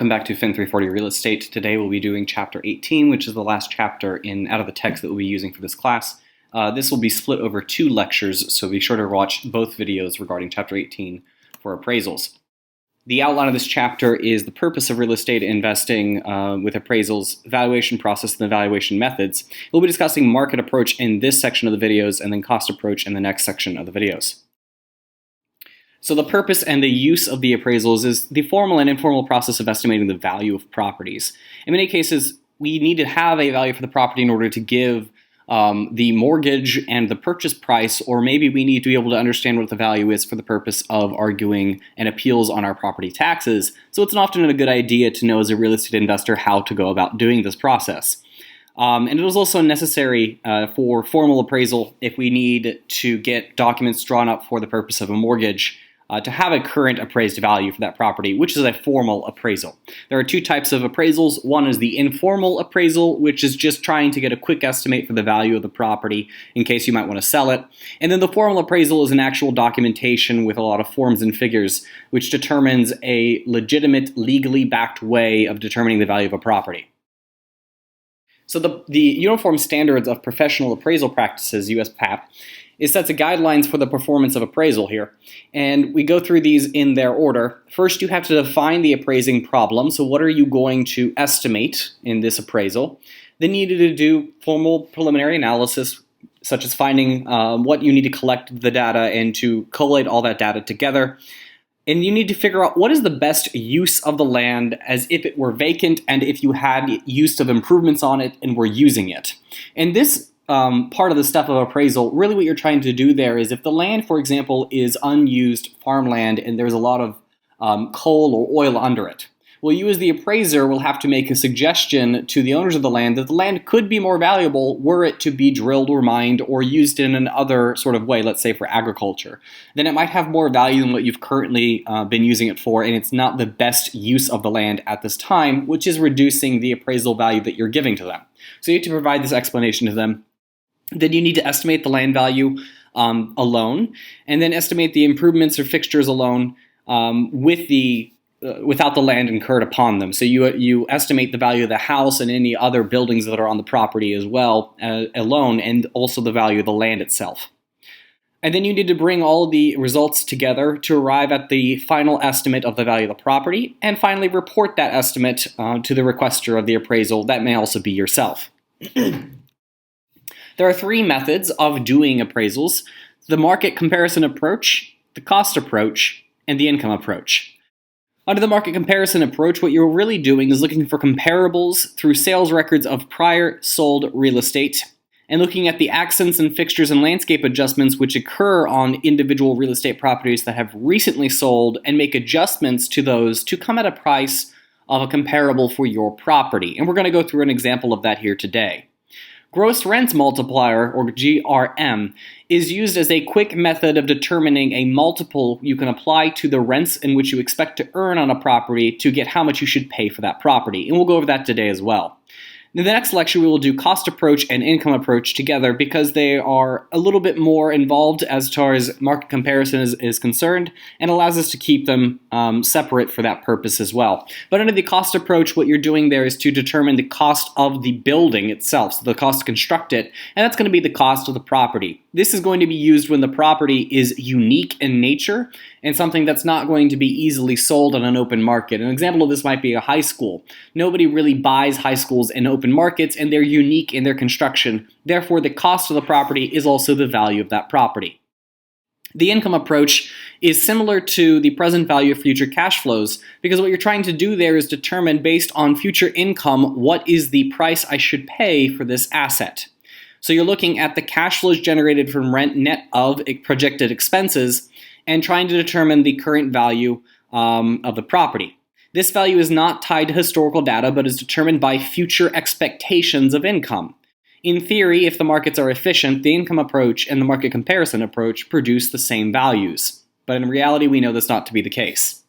Welcome back to Fin 340 Real Estate. Today we'll be doing Chapter 18, which is the last chapter out of the text that we'll be using for this class. This will be split over 2 lectures, so be sure to watch both videos regarding Chapter 18 for appraisals. The outline of this chapter is the purpose of real estate investing with appraisals, valuation process, and the valuation methods. We'll be discussing market approach in this section of the videos and then cost approach in the next section of the videos. So the purpose and the use of the appraisals is the formal and informal process of estimating the value of properties. In many cases, we need to have a value for the property in order to give the mortgage and the purchase price, or maybe we need to be able to understand what the value is for the purpose of arguing and appeals on our property taxes. So it's often a good idea to know as a real estate investor how to go about doing this process. And it is also necessary for formal appraisal if we need to get documents drawn up for the purpose of a mortgage to have a current appraised value for that property, which is a formal appraisal. There are 2 types of appraisals. One is the informal appraisal, which is just trying to get a quick estimate for the value of the property in case you might want to sell it. And then the formal appraisal is an actual documentation with a lot of forms and figures, which determines a legitimate, legally backed way of determining the value of a property. So the Uniform Standards of Professional Appraisal Practices, USPAP, sets the guidelines for the performance of appraisal here. And we go through these in their order. First, you have to define the appraising problem. So what are you going to estimate in this appraisal? Then you need to do formal preliminary analysis, such as finding what you need to collect the data and to collate all that data together. And you need to figure out what is the best use of the land as if it were vacant and if you had use of improvements on it and were using it. And this part of the step of appraisal, really what you're trying to do there is if the land, for example, is unused farmland and there's a lot of coal or oil under it, well, you as the appraiser will have to make a suggestion to the owners of the land that the land could be more valuable were it to be drilled or mined or used in another sort of way, let's say for agriculture. Then it might have more value than what you've currently been using it for, and it's not the best use of the land at this time, which is reducing the appraisal value that you're giving to them. So you have to provide this explanation to them. Then you need to estimate the land value alone, and then estimate the improvements or fixtures alone without the land incurred upon them. So you estimate the value of the house and any other buildings that are on the property as well alone, and also the value of the land itself. And then you need to bring all the results together to arrive at the final estimate of the value of the property, and finally report that estimate to the requester of the appraisal. That may also be yourself. There are 3 methods of doing appraisals: the market comparison approach, the cost approach, and the income approach. Under the market comparison approach, what you're really doing is looking for comparables through sales records of prior sold real estate and looking at the accents and fixtures and landscape adjustments which occur on individual real estate properties that have recently sold and make adjustments to those to come at a price of a comparable for your property. And we're going to go through an example of that here today. Gross rents multiplier, or GRM, is used as a quick method of determining a multiple you can apply to the rents in which you expect to earn on a property to get how much you should pay for that property. And we'll go over that today as well. In the next lecture, we will do cost approach and income approach together because they are a little bit more involved as far as market comparison is concerned, and allows us to keep them separate for that purpose as well. But under the cost approach, what you're doing there is to determine the cost of the building itself, so the cost to construct it, and that's going to be the cost of the property. This is going to be used when the property is unique in nature and something that's not going to be easily sold on an open market. An example of this might be a high school. Nobody really buys high schools in open markets, and they're unique in their construction. Therefore, the cost of the property is also the value of that property. The income approach is similar to the present value of future cash flows, because what you're trying to do there is determine, based on future income, what is the price I should pay for this asset. So you're looking at the cash flows generated from rent net of projected expenses and trying to determine the current value of the property. This value is not tied to historical data, but is determined by future expectations of income. In theory, if the markets are efficient, the income approach and the market comparison approach produce the same values. But in reality, we know this not to be the case.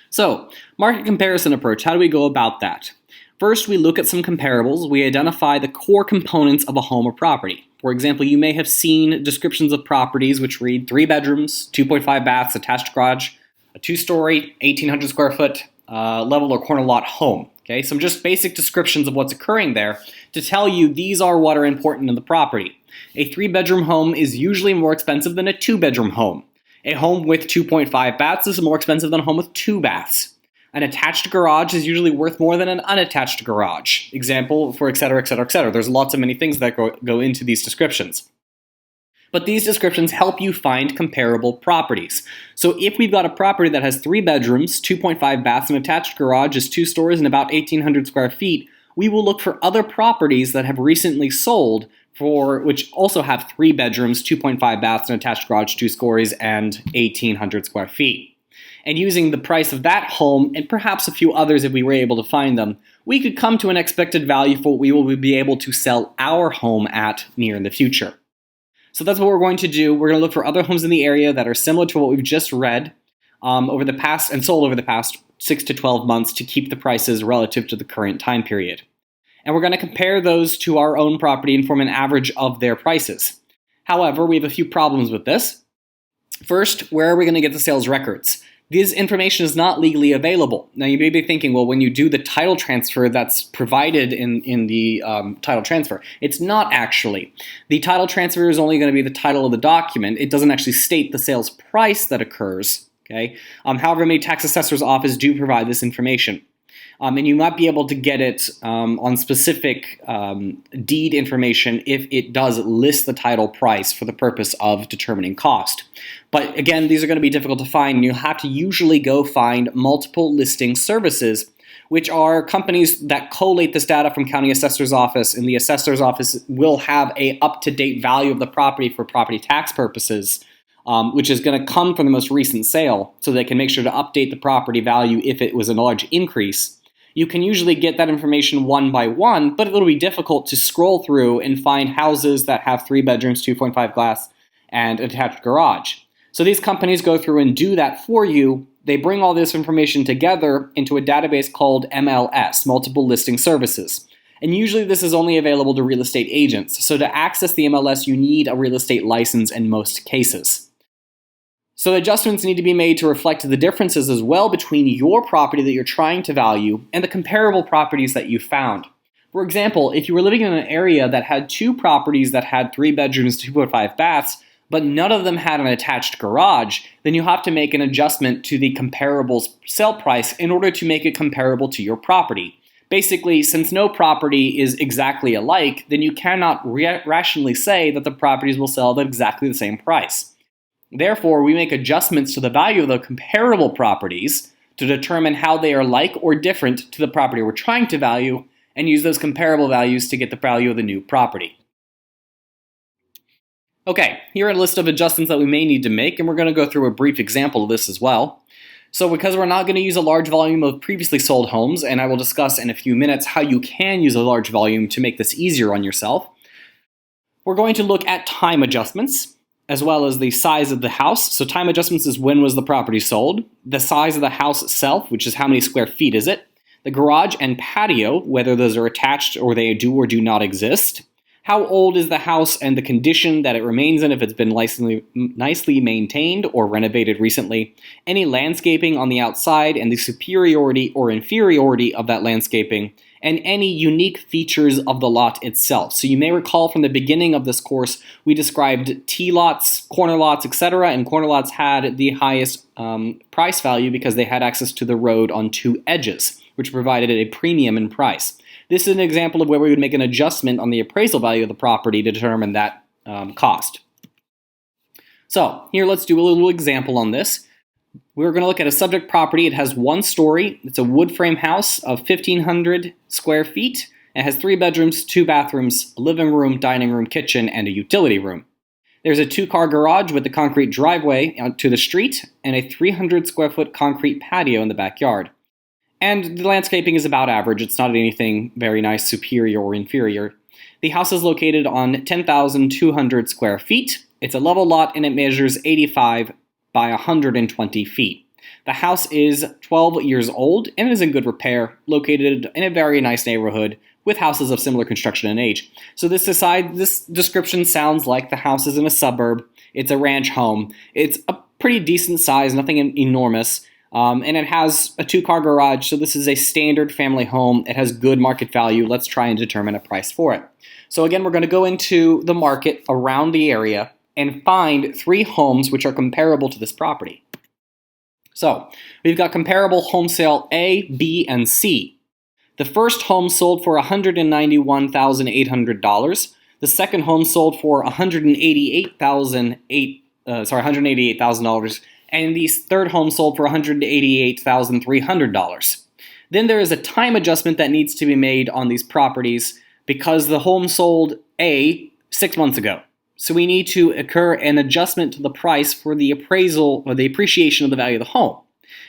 So, market comparison approach, how do we go about that? First, we look at some comparables. We identify the core components of a home or property. For example, you may have seen descriptions of properties which read 3 bedrooms, 2.5 baths, attached garage, a 2-story, 1,800 square foot level or corner lot home. Okay, some just basic descriptions of what's occurring there to tell you these are what are important in the property. A 3-bedroom home is usually more expensive than a 2-bedroom home. A home with 2.5 baths is more expensive than a home with 2 baths. An attached garage is usually worth more than an unattached garage. Example for etc., etc., etc. There's lots of many things that go into these descriptions. But these descriptions help you find comparable properties. So if we've got a property that has 3 bedrooms, 2.5 baths, an attached garage, is 2 stories and about 1,800 square feet, we will look for other properties that have recently sold which also have 3 bedrooms, 2.5 baths, an attached garage, 2 stories, and 1,800 square feet. And using the price of that home, and perhaps a few others if we were able to find them, we could come to an expected value for what we will be able to sell our home at near in the future. So that's what we're going to do. We're going to look for other homes in the area that are similar to what we've just read over the past 6 to 12 months to keep the prices relative to the current time period. And we're going to compare those to our own property and form an average of their prices. However, we have a few problems with this. First, where are we going to get the sales records? This information is not legally available. Now, you may be thinking, well, when you do the title transfer that's provided in the title transfer, it's not actually. The title transfer is only going to be the title of the document. It doesn't actually state the sales price that occurs. Okay. However, many tax assessor's offices do provide this information. And you might be able to get it on specific deed information if it does list the title price for the purpose of determining cost. But again, these are going to be difficult to find, and you'll have to usually go find multiple listing services, which are companies that collate this data from county assessor's office, and the assessor's office will have a up-to-date value of the property for property tax purposes, which is going to come from the most recent sale, so they can make sure to update the property value if it was a large increase. You can usually get that information one by one, but it'll be difficult to scroll through and find houses that have 3 bedrooms, 2.5 glass, and attached garage. So these companies go through and do that for you. They bring all this information together into a database called MLS, Multiple Listing Services. And usually this is only available to real estate agents. So to access the MLS, you need a real estate license in most cases. So adjustments need to be made to reflect the differences as well between your property that you're trying to value and the comparable properties that you found. For example, if you were living in an area that had 2 properties that had 3 bedrooms, 2.5 baths, but none of them had an attached garage, then you have to make an adjustment to the comparable sale price in order to make it comparable to your property. Basically, since no property is exactly alike, then you cannot rationally say that the properties will sell at exactly the same price. Therefore, we make adjustments to the value of the comparable properties to determine how they are like or different to the property we're trying to value, and use those comparable values to get the value of the new property. Okay, here are a list of adjustments that we may need to make, and we're going to go through a brief example of this as well. So because we're not going to use a large volume of previously sold homes, and I will discuss in a few minutes how you can use a large volume to make this easier on yourself, we're going to look at time adjustments, as well as the size of the house. So time adjustments is when was the property sold, the size of the house itself, which is how many square feet is it, the garage and patio, whether those are attached or they do or do not exist, how old is the house and the condition that it remains in if it's been nicely maintained or renovated recently, any landscaping on the outside and the superiority or inferiority of that landscaping, and any unique features of the lot itself. So you may recall from the beginning of this course, we described T-lots, corner lots, etc., and corner lots had the highest price value because they had access to the road on 2 edges, which provided a premium in price. This is an example of where we would make an adjustment on the appraisal value of the property to determine that cost. So here, let's do a little example on this. We're going to look at a subject property. It has 1 story. It's a wood frame house of 1,500 square feet. It has 3 bedrooms, 2 bathrooms, a living room, dining room, kitchen, and a utility room. There's a 2-car garage with a concrete driveway out to the street and a 300 square foot concrete patio in the backyard. And the landscaping is about average. It's not anything very nice, superior, or inferior. The house is located on 10,200 square feet. It's a level lot and it measures 85 by 120 feet. The house is 12 years old and is in good repair, located in a very nice neighborhood with houses of similar construction and age. So this description sounds like the house is in a suburb. It's a ranch home. It's a pretty decent size, nothing enormous. And it has a 2-car garage, so this is a standard family home. It has good market value. Let's try and determine a price for it. So again, we're going to go into the market around the area and find 3 homes which are comparable to this property. So we've got comparable home sale A, B, and C. The first home sold for $191,800. The second home sold for $188,000, and the third home sold for $188,300. Then there is a time adjustment that needs to be made on these properties because the home sold A 6 months ago. So we need to occur an adjustment to the price for the appraisal or the appreciation of the value of the home.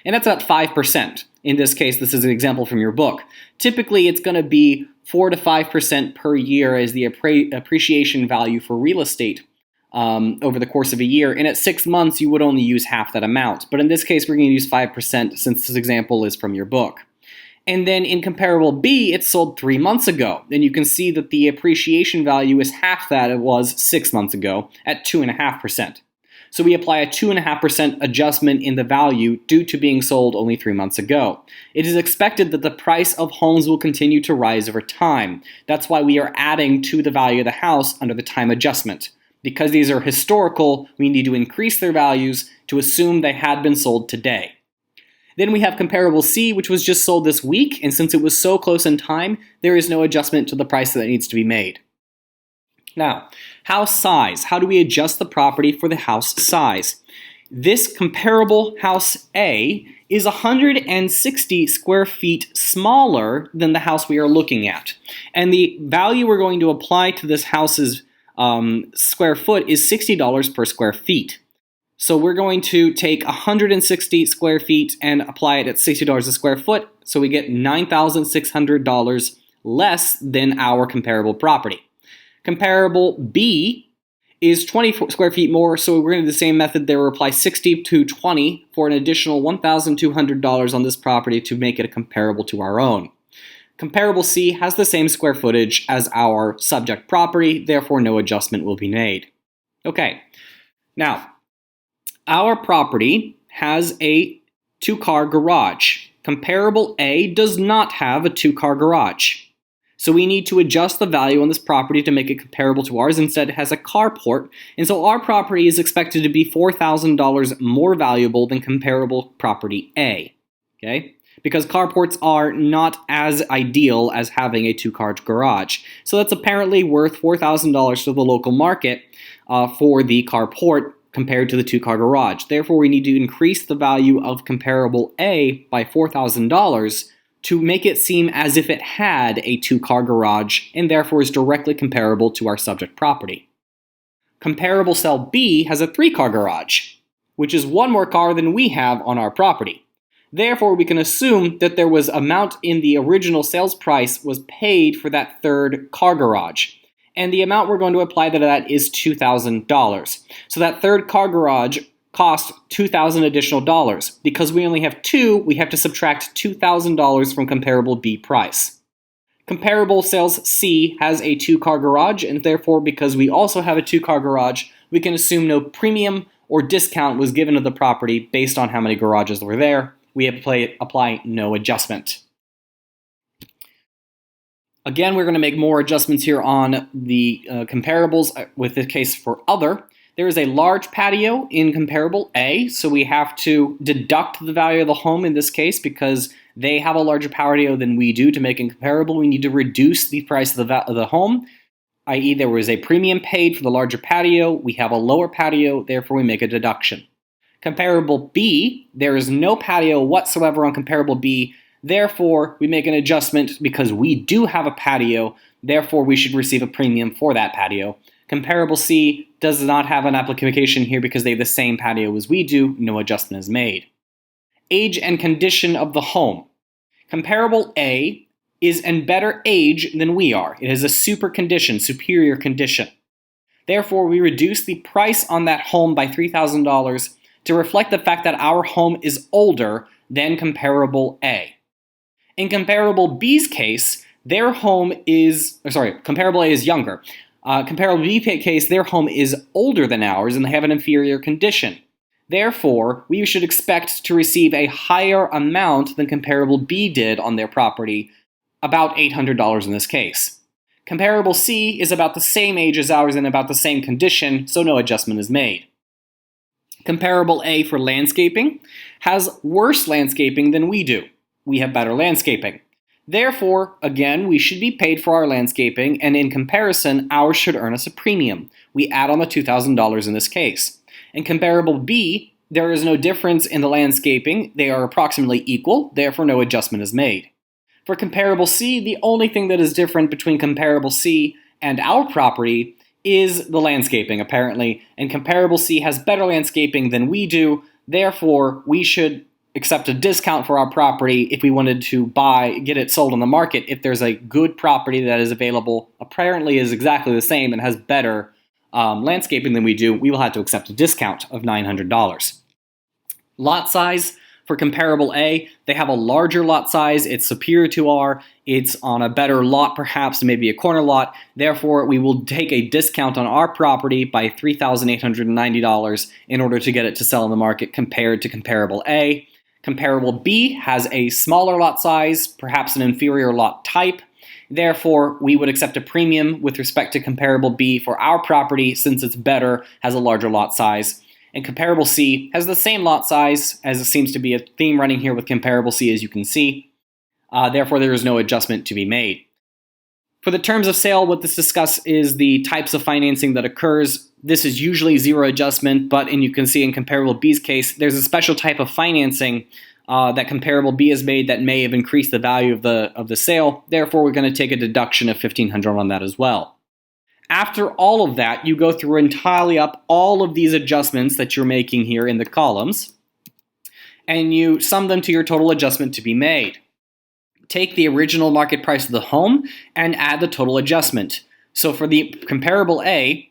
And that's at 5%. In this case, this is an example from your book. Typically, it's going to be 4 to 5% per year as the appreciation value for real estate over the course of a year. And at 6 months, you would only use half that amount. But in this case, we're going to use 5% since this example is from your book. And then in comparable B, it sold 3 months ago. And you can see that the appreciation value is half that it was 6 months ago at 2.5%. So we apply a 2.5% adjustment in the value due to being sold only 3 months ago. It is expected that the price of homes will continue to rise over time. That's why we are adding to the value of the house under the time adjustment. Because these are historical, we need to increase their values to assume they had been sold today. Then we have comparable C, which was just sold this week, and since it was so close in time, there is no adjustment to the price that needs to be made. Now, house size. How do we adjust the property for the house size? This comparable house A is 160 square feet smaller than the house we are looking at. And the value we're going to apply to this house's square foot is $60 per square feet. So we're going to take 160 square feet and apply it at $60 a square foot, so we get $9,600 less than our comparable property. Comparable B is 20 square feet more, so we're going to do the same method there. We'll apply 60 to 20 for an additional $1,200 on this property to make it comparable to our own. Comparable C has the same square footage as our subject property, therefore no adjustment will be made. Okay, now, our property has a 2-car garage. Comparable A does not have a 2-car garage. So we need to adjust the value on this property to make it comparable to ours. Instead, it has a carport, and so our property is expected to be $4,000 more valuable than comparable property A. Okay? Because carports are not as ideal as having a 2-car garage. So that's apparently worth $4,000 to the local market for the carport compared to the 2-car garage. Therefore, we need to increase the value of comparable A by $4,000 to make it seem as if it had a 2-car garage and therefore is directly comparable to our subject property. Comparable cell B has a 3-car garage, which is 1 more car than we have on our property. Therefore, we can assume that there was amount in the original sales price was paid for that 3rd car garage. And the amount we're going to apply to that is $2,000. So that 3rd car garage cost $2,000 additional dollars. Because we only have 2, we have to subtract $2,000 from comparable B price. Comparable sales C has a 2-car garage, and therefore, because we also have a 2-car garage, we can assume no premium or discount was given to the property based on how many garages were there. We apply no adjustment. Again, we're going to make more adjustments here on the comparables with the case for other. There is a large patio in comparable A, so we have to deduct the value of the home in this case because they have a larger patio than we do to make it comparable. We need to reduce the price of the home, i.e. there was a premium paid for the larger patio. We have a lower patio, therefore we make a deduction. Comparable B, there is no patio whatsoever on comparable B. Therefore, we make an adjustment because we do have a patio, therefore we should receive a premium for that patio. Comparable C does not have an application here because they have the same patio as we do, no adjustment is made. Age and condition of the home. Comparable A is in better age than we are. It has a superior condition. Therefore, we reduce the price on that home by $3,000 to reflect the fact that our home is older than comparable A. In comparable B's case, comparable A is younger. Comparable B case, their home is older than ours and they have an inferior condition. Therefore, we should expect to receive a higher amount than comparable B did on their property, about $800 in this case. Comparable C is about the same age as ours and about the same condition, so no adjustment is made. Comparable A for landscaping has worse landscaping than we do. We have better landscaping. Therefore, again, we should be paid for our landscaping, and in comparison, ours should earn us a premium. We add on the $2,000 in this case. In comparable B, there is no difference in the landscaping. They are approximately equal, therefore no adjustment is made. For comparable C, the only thing that is different between comparable C and our property is the landscaping, apparently, and comparable C has better landscaping than we do, therefore we should accept a discount for our property if we wanted to get it sold on the market. If there's a good property that is available, apparently is exactly the same and has better landscaping than we do, we will have to accept a discount of $900. Lot size. For comparable A, they have a larger lot size, it's superior to our, it's on a better lot perhaps, maybe a corner lot, therefore we will take a discount on our property by $3,890 in order to get it to sell in the market compared to comparable A. Comparable B has a smaller lot size, perhaps an inferior lot type, therefore we would accept a premium with respect to comparable B for our property since it's better, has a larger lot size. And comparable C has the same lot size, as it seems to be a theme running here with comparable C, as you can see. Therefore, there is no adjustment to be made. For the terms of sale, what this discusses is the types of financing that occurs. This is usually zero adjustment, but you can see in comparable B's case, there's a special type of financing that comparable B has made that may have increased the value of the sale. Therefore, we're going to take a deduction of $1,500 on that as well. After all of that, you go through and tally up all of these adjustments that you're making here in the columns, and you sum them to your total adjustment to be made. Take the original market price of the home and add the total adjustment. So for the comparable A,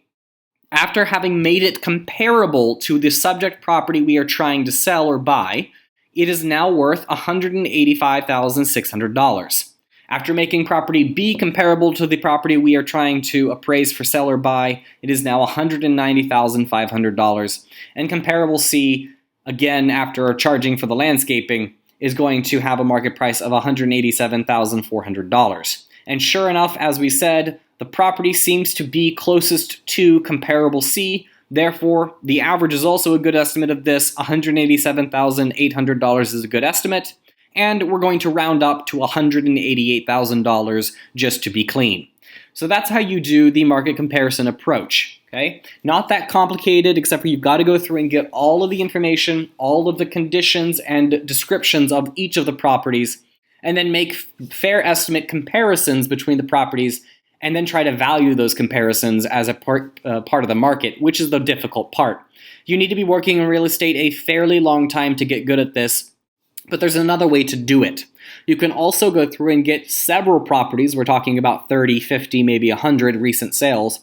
after having made it comparable to the subject property we are trying to sell or buy, it is now worth $185,600. After making property B comparable to the property we are trying to appraise for sell or buy, it is now $190,500. And comparable C, again, after charging for the landscaping, is going to have a market price of $187,400. And sure enough, as we said, the property seems to be closest to comparable C. Therefore, the average is also a good estimate of this. $187,800 is a good estimate. And we're going to round up to $188,000 just to be clean. So that's how you do the market comparison approach. Okay? Not that complicated, except for you've got to go through and get all of the information, all of the conditions and descriptions of each of the properties, and then make fair estimate comparisons between the properties, and then try to value those comparisons as a part of the market, which is the difficult part. You need to be working in real estate a fairly long time to get good at this. But there's another way to do it. You can also go through and get several properties. We're talking about 30, 50, maybe 100 recent sales.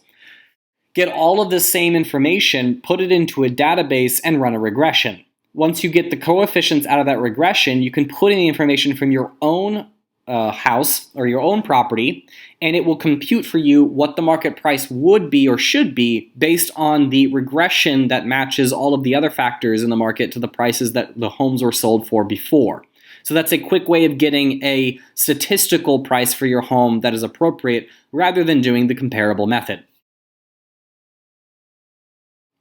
Get all of the same information, put it into a database, and run a regression. Once you get the coefficients out of that regression, you can put in the information from your own house or your own property, and it will compute for you what the market price would be or should be based on the regression that matches all of the other factors in the market to the prices that the homes were sold for before. So that's a quick way of getting a statistical price for your home that is appropriate rather than doing the comparable method.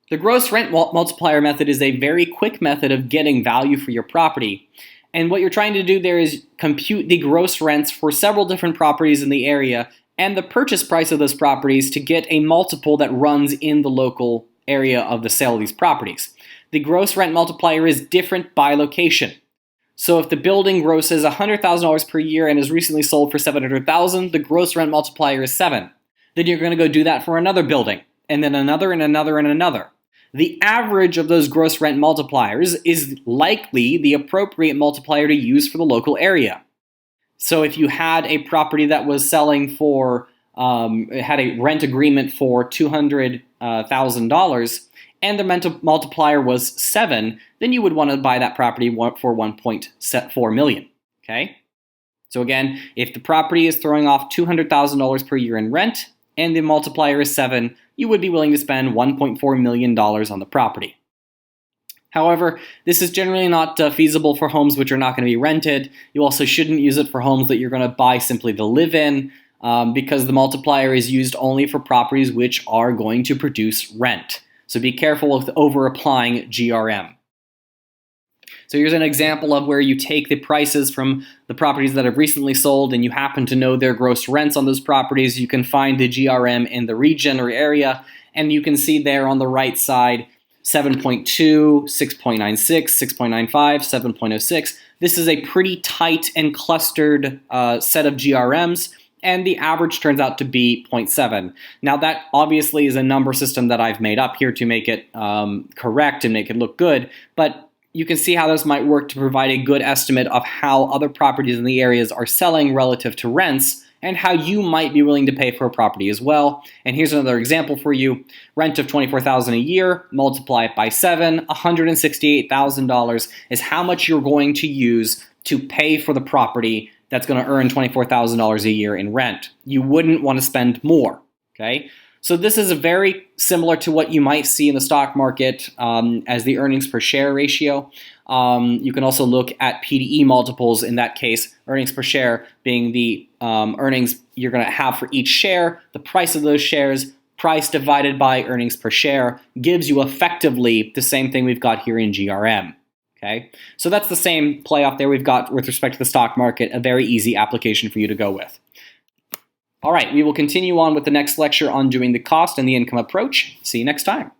The gross rent multiplier method is a very quick method of getting value for your property. And what you're trying to do there is compute the gross rents for several different properties in the area and the purchase price of those properties to get a multiple that runs in the local area of the sale of these properties. The gross rent multiplier is different by location. So if the building grosses $100,000 per year and is recently sold for $700,000, the gross rent multiplier is 7. Then you're going to go do that for another building, and then another and another and another. The average of those gross rent multipliers is likely the appropriate multiplier to use for the local area. So if you had a property that was selling for, had a rent agreement for $200,000 and the rental multiplier was 7, then you would want to buy that property for $1.4 million. Okay? So again, if the property is throwing off $200,000 per year in rent and the multiplier is 7, you would be willing to spend $1.4 million on the property. However, this is generally not feasible for homes which are not going to be rented. You also shouldn't use it for homes that you're going to buy simply to live in, because the multiplier is used only for properties which are going to produce rent. So be careful with over-applying GRM. So here's an example of where you take the prices from the properties that have recently sold and you happen to know their gross rents on those properties. You can find the GRM in the region or area, and you can see there on the right side 7.2, 6.96, 6.95, 7.06. This is a pretty tight and clustered set of GRMs, and the average turns out to be 0.7. Now that obviously is a number system that I've made up here to make it correct and make it look good, but you can see how this might work to provide a good estimate of how other properties in the areas are selling relative to rents and how you might be willing to pay for a property as well. And here's another example for you. Rent of $24,000 a year, multiply it by 7, $168,000 is how much you're going to use to pay for the property that's going to earn $24,000 a year in rent. You wouldn't want to spend more, okay? So this is very similar to what you might see in the stock market as the earnings per share ratio. You can also look at PDE multiples in that case, earnings per share being the earnings you're going to have for each share. The price of those shares, price divided by earnings per share, gives you effectively the same thing we've got here in GRM. Okay, so that's the same play off there we've got with respect to the stock market, a very easy application for you to go with. All right, we will continue on with the next lecture on doing the cost and the income approach. See you next time.